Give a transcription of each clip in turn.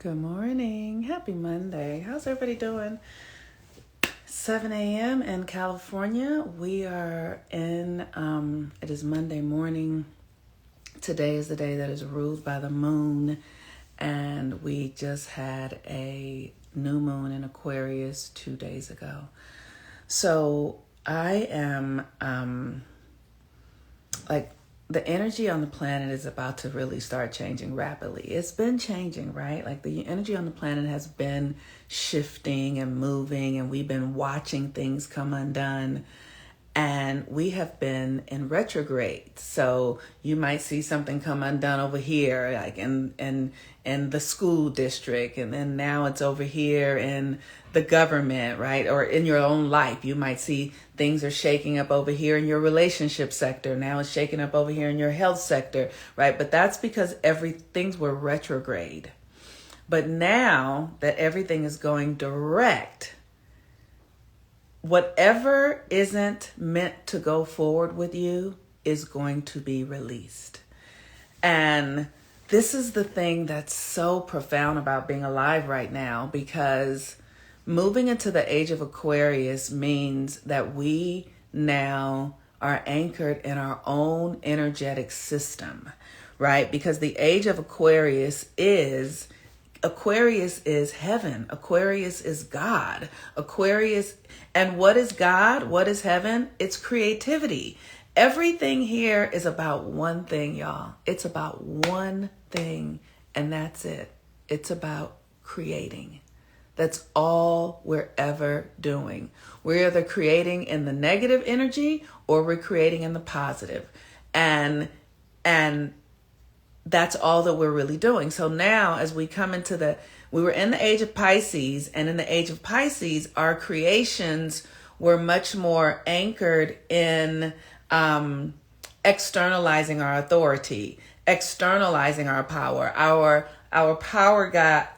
Good morning. Happy Monday. How's everybody doing? 7 a.m. in California. We are in, it is Monday morning. Today is the day that is ruled by the moon. And we just had a new moon in Aquarius 2 days ago. So I am, the energy on the planet is about to really start changing rapidly. It's been changing, right? Like the energy on the planet has been shifting and moving, and we've been watching things come undone. And we have been in retrograde. So you might see something come undone over here, like in the school district. And then now it's over here in the government, right? Or in your own life. You might see things are shaking up over here in your relationship sector. Now it's shaking up over here in your health sector, right? But that's because things were retrograde. But now that everything is going direct, whatever isn't meant to go forward with you is going to be released. And this is the thing that's so profound about being alive right now, because moving into the age of Aquarius means that we now are anchored in our own energetic system, right? Because the age of Aquarius is heaven. Aquarius is God. And what is God? What is heaven? It's creativity. Everything here is about one thing, y'all. It's about one thing, and that's it. It's about creating. That's all we're ever doing. We're either creating in the negative energy or we're creating in the positive. And that's all that we're really doing. So now as we come into we were in the age of Pisces, and in the age of Pisces, our creations were much more anchored in externalizing our authority, externalizing our power. Our power got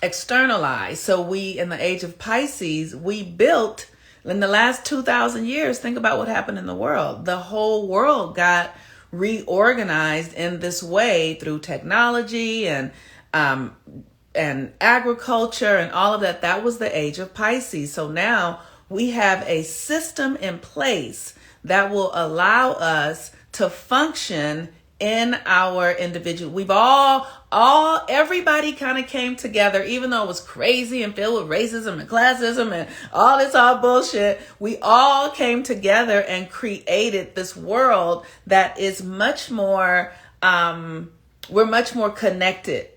externalized. So we, in the age of Pisces, we built, in the last 2,000 years, think about what happened in the world. The whole world got reorganized in this way through technology and agriculture and all of that. That was the age of Pisces. So now we have a system in place that will allow us to function in our individual. We've everybody kind of came together, even though it was crazy and filled with racism and classism and all this bullshit. We all came together and created this world that is much more, we're much more connected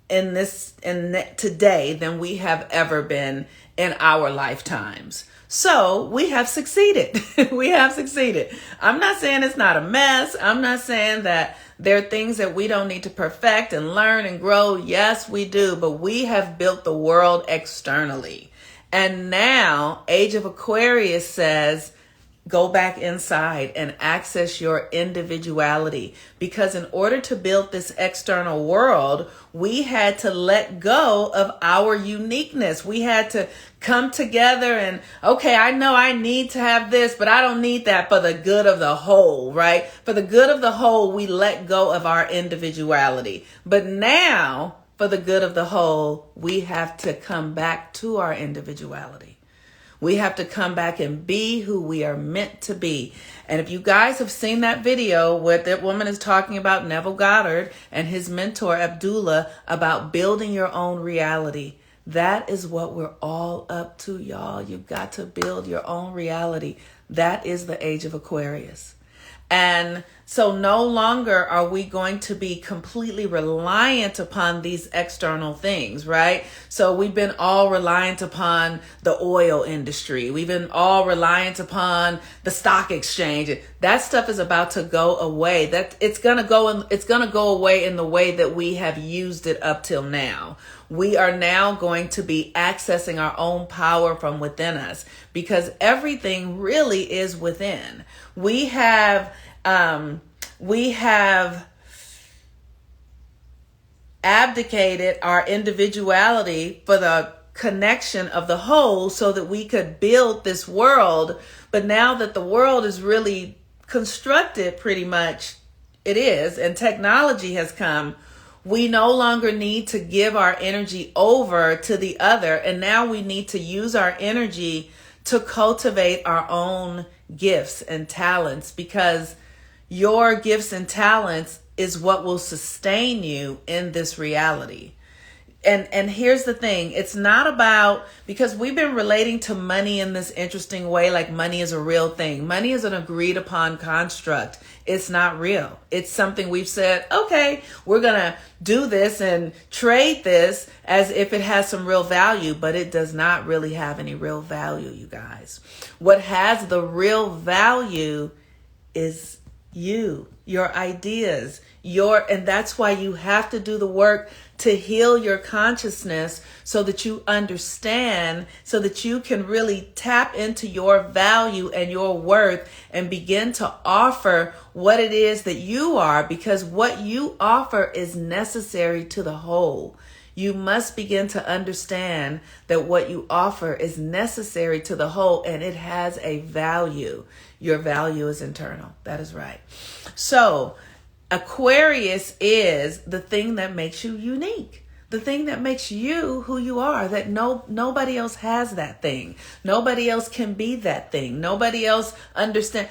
today than we have ever been in our lifetimes. So we have succeeded. We have succeeded. I'm not saying it's not a mess. I'm not saying that there are things that we don't need to perfect and learn and grow. Yes, we do. But we have built the world externally. And now Age of Aquarius says, go back inside and access your individuality. Because in order to build this external world, we had to let go of our uniqueness. We had to come together and, okay, I know I need to have this, but I don't need that for the good of the whole, right? For the good of the whole, we let go of our individuality. But now, for the good of the whole, we have to come back to our individuality. We have to come back and be who we are meant to be. And if you guys have seen that video where that woman is talking about Neville Goddard and his mentor Abdullah about building your own reality, that is what we're all up to, y'all. You've got to build your own reality. That is the age of Aquarius. And so no longer are we going to be completely reliant upon these external things, right? So we've been all reliant upon the oil industry. We've been all reliant upon the stock exchange. That stuff is about to go away. It's going to go away in the way that we have used it up till now. We are now going to be accessing our own power from within us, because everything really is within. We have abdicated our individuality for the connection of the whole so that we could build this world. But now that the world is really constructed, pretty much it is, and technology has come, we no longer need to give our energy over to the other. And now we need to use our energy to cultivate our own gifts and talents, because your gifts and talents is what will sustain you in this reality. And here's the thing. It's not about, because we've been relating to money in this interesting way, like money is a real thing. Money is an agreed upon construct. It's not real. It's something we've said, okay, we're going to do this and trade this as if it has some real value, but it does not really have any real value, you guys. What has the real value is you, your ideas, and that's why you have to do the work to heal your consciousness so that you understand, so that you can really tap into your value and your worth and begin to offer what it is that you are, because what you offer is necessary to the whole. You must begin to understand that what you offer is necessary to the whole, and it has a value. Your value is internal. That is right. So Aquarius is the thing that makes you unique. The thing that makes you who you are, that nobody else has that thing. Nobody else can be that thing. Nobody else understand.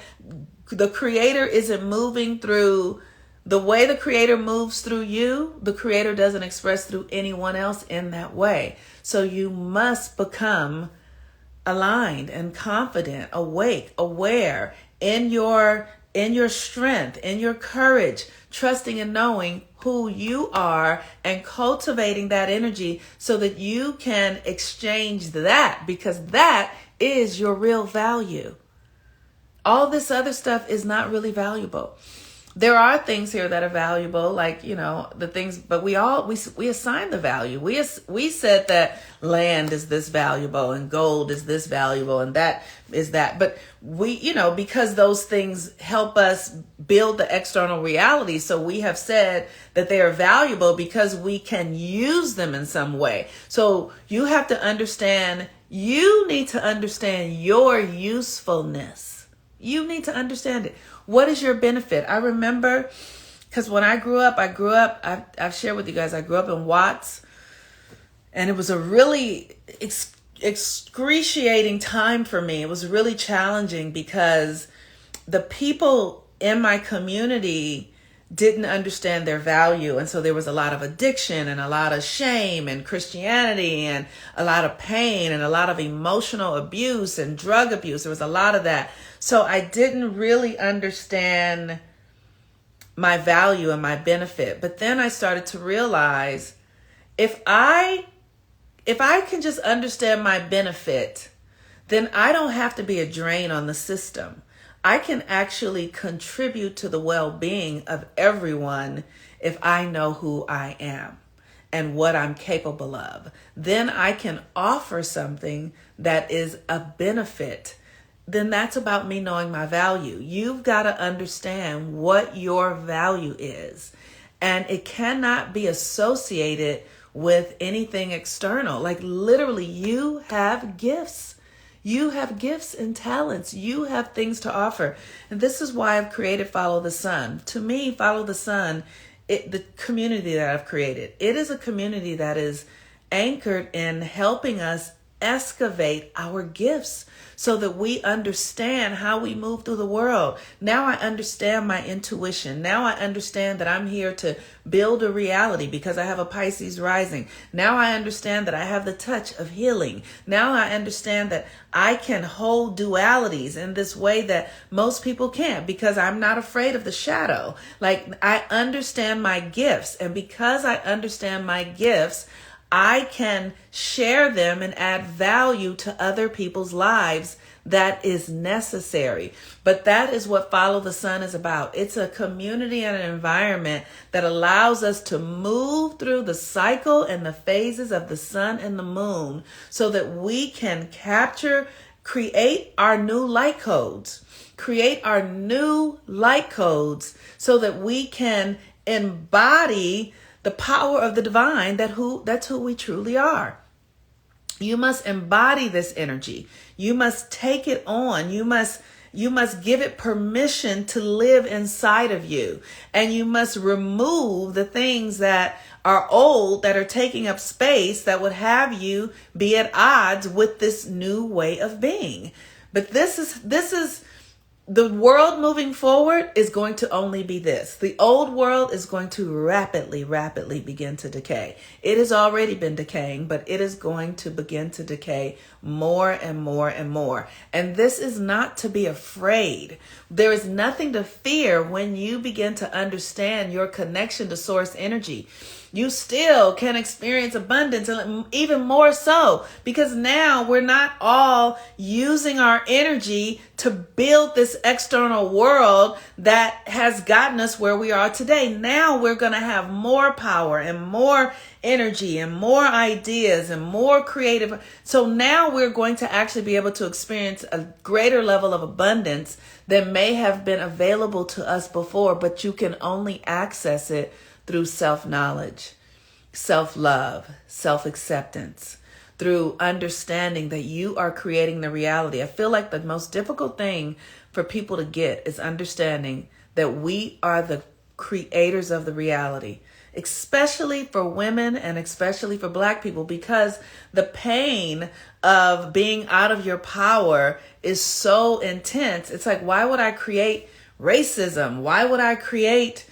The creator isn't moving through the way the creator moves through you. The creator doesn't express through anyone else in that way. So you must become aligned and confident, awake, aware in your strength, in your courage, trusting and knowing who you are and cultivating that energy so that you can exchange that, because that is your real value. All this other stuff is not really valuable. There are things here that are valuable, like, the things, but we assign the value. We said that land is this valuable and gold is this valuable and that is that. But because those things help us build the external reality. So we have said that they are valuable because we can use them in some way. So you have to understand, you need to understand your usefulness. You need to understand it. What is your benefit? I remember, because when I grew up, I've shared with you guys, I grew up in Watts, and it was a really excruciating time for me. It was really challenging because the people in my community didn't understand their value. And so there was a lot of addiction and a lot of shame and Christianity and a lot of pain and a lot of emotional abuse and drug abuse. There was a lot of that. So I didn't really understand my value and my benefit. But then I started to realize if I can just understand my benefit, then I don't have to be a drain on the system. I can actually contribute to the well-being of everyone if I know who I am and what I'm capable of. Then I can offer something that is a benefit. Then that's about me knowing my value. You've got to understand what your value is. And it cannot be associated with anything external. Like literally, you have gifts. You have gifts and talents. You have things to offer. And this is why I've created Follow the Sun. To me, Follow the Sun, the community that I've created, it is a community that is anchored in helping us excavate our gifts so that we understand how we move through the world. Now I understand my intuition. Now I understand that I'm here to build a reality because I have a Pisces rising. Now I understand that I have the touch of healing. Now I understand that I can hold dualities in this way that most people can't, because I'm not afraid of the shadow. Like, I understand my gifts, and because I understand my gifts, I can share them and add value to other people's lives that is necessary. But that is what Follow the Sun is about. It's a community and an environment that allows us to move through the cycle and the phases of the sun and the moon so that we can create our new light codes, so that we can embody the power of the divine, that's who we truly are. You must embody this energy. You must take it on. You must You must give it permission to live inside of you. And you must remove the things that are old, that are taking up space, that would have you be at odds with this new way of being. But this is the world moving forward is going to only be this. The old world is going to rapidly begin to decay. It has already been decaying, but it is going to begin to decay more and more and more. And this is not to be afraid. There is nothing to fear when you begin to understand your connection to source energy. You still can experience abundance, and even more so, because now we're not all using our energy to build this external world that has gotten us where we are today. Now we're going to have more power and more energy and more ideas and more creative. So now we're going to actually be able to experience a greater level of abundance that may have been available to us before, but you can only access it through self-knowledge, self-love, self-acceptance, through understanding that you are creating the reality. I feel like the most difficult thing for people to get is understanding that we are the creators of the reality, especially for women and especially for Black people, because the pain of being out of your power is so intense. It's like, why would I create racism? Why would I create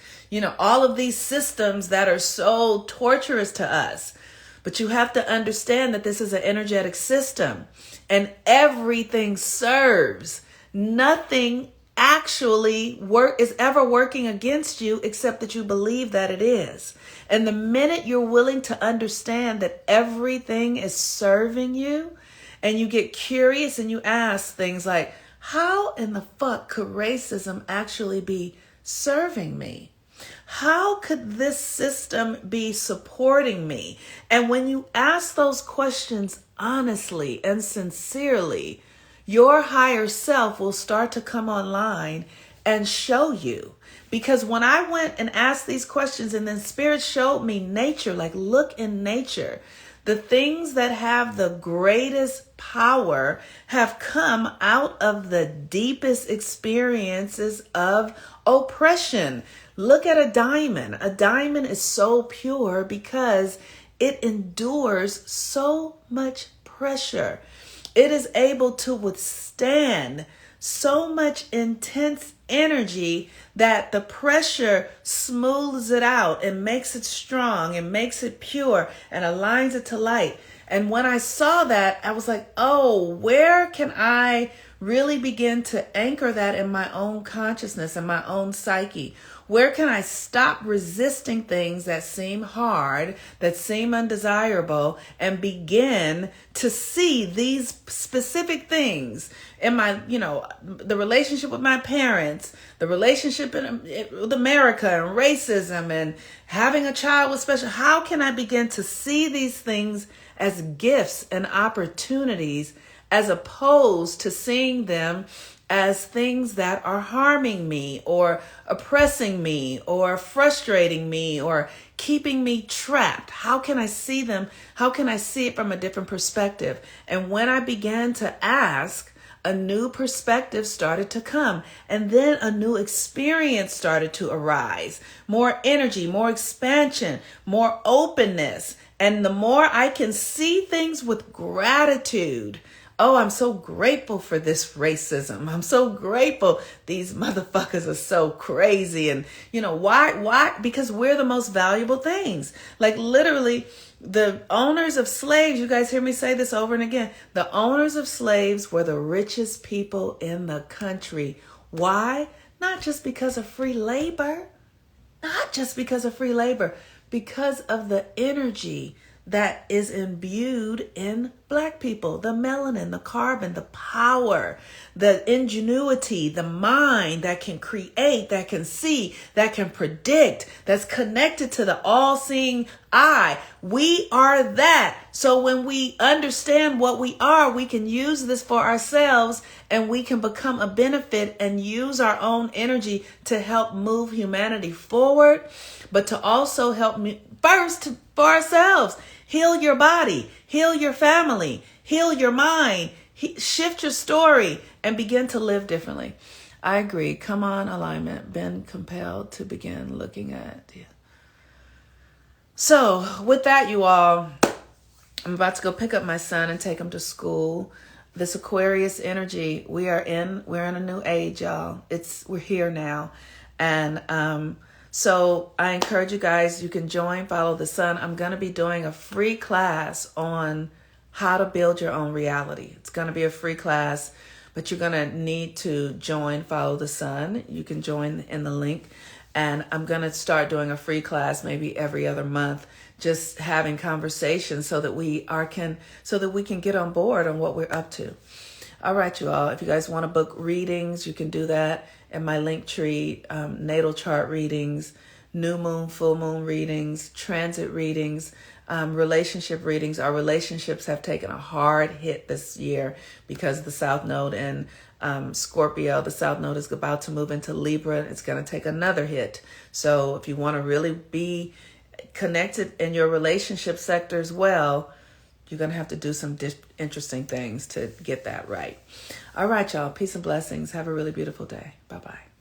all of these systems that are so torturous to us? But you have to understand that this is an energetic system and everything serves. Nothing actually is ever working against you except that you believe that it is. And the minute you're willing to understand that everything is serving you, and you get curious and you ask things like, how in the fuck could racism actually be serving me? How could this system be supporting me? And when you ask those questions honestly and sincerely, your higher self will start to come online and show you. Because when I went and asked these questions and then Spirit showed me nature, like look in nature, the things that have the greatest power have come out of the deepest experiences of oppression. Look at a diamond. A diamond is so pure because it endures so much pressure. It is able to withstand so much intense energy that the pressure smooths it out and makes it strong and makes it pure and aligns it to light. And when I saw that, I was like, oh, where can I really begin to anchor that in my own consciousness and my own psyche? Where can I stop resisting things that seem hard, that seem undesirable, and begin to see these specific things in my, the relationship with my parents, the relationship with America and racism and having a child with special, how can I begin to see these things as gifts and opportunities as opposed to seeing them as things that are harming me or oppressing me or frustrating me or keeping me trapped? How can I see them? How can I see it from a different perspective? And when I began to ask, a new perspective started to come, and then a new experience started to arise. More energy, more expansion, more openness. And the more I can see things with gratitude. Oh, I'm so grateful for this racism. I'm so grateful. These motherfuckers are so crazy. And why? Because we're the most valuable things. Like literally the owners of slaves, you guys hear me say this over and again. The owners of slaves were the richest people in the country. Why? Not just because of free labor. Not just because of free labor. Because of the energy that is imbued in Black people, the melanin, the carbon, the power, the ingenuity, the mind that can create, that can see, that can predict, that's connected to the all-seeing eye. We are that. So when we understand what we are, we can use this for ourselves and we can become a benefit and use our own energy to help move humanity forward, but to also help for ourselves. Heal your body, heal your family, heal your mind, Shift your story and begin to live differently. I agree. Come on, alignment. Been compelled to begin looking at. Yeah. So with that, you all, I'm about to go pick up my son and take him to school. This Aquarius energy, we're in a new age, y'all. We're here now. And so I encourage you guys, you can join Follow the Sun. I'm going to be doing a free class on how to build your own reality. It's going to be a free class, but you're going to need to join Follow the Sun. You can join in the link. And I'm going to start doing a free class maybe every other month, just having conversations so that we can get on board on what we're up to. All right, you all. If you guys want to book readings, you can do that in my link tree. Natal chart readings, new moon, full moon readings, transit readings, relationship readings. Our relationships have taken a hard hit this year because of the South Node and Scorpio. The South Node is about to move into Libra. It's going to take another hit. So if you want to really be connected in your relationship sector as well, you're going to have to do some interesting things to get that right. All right, y'all. Peace and blessings. Have a really beautiful day. Bye-bye.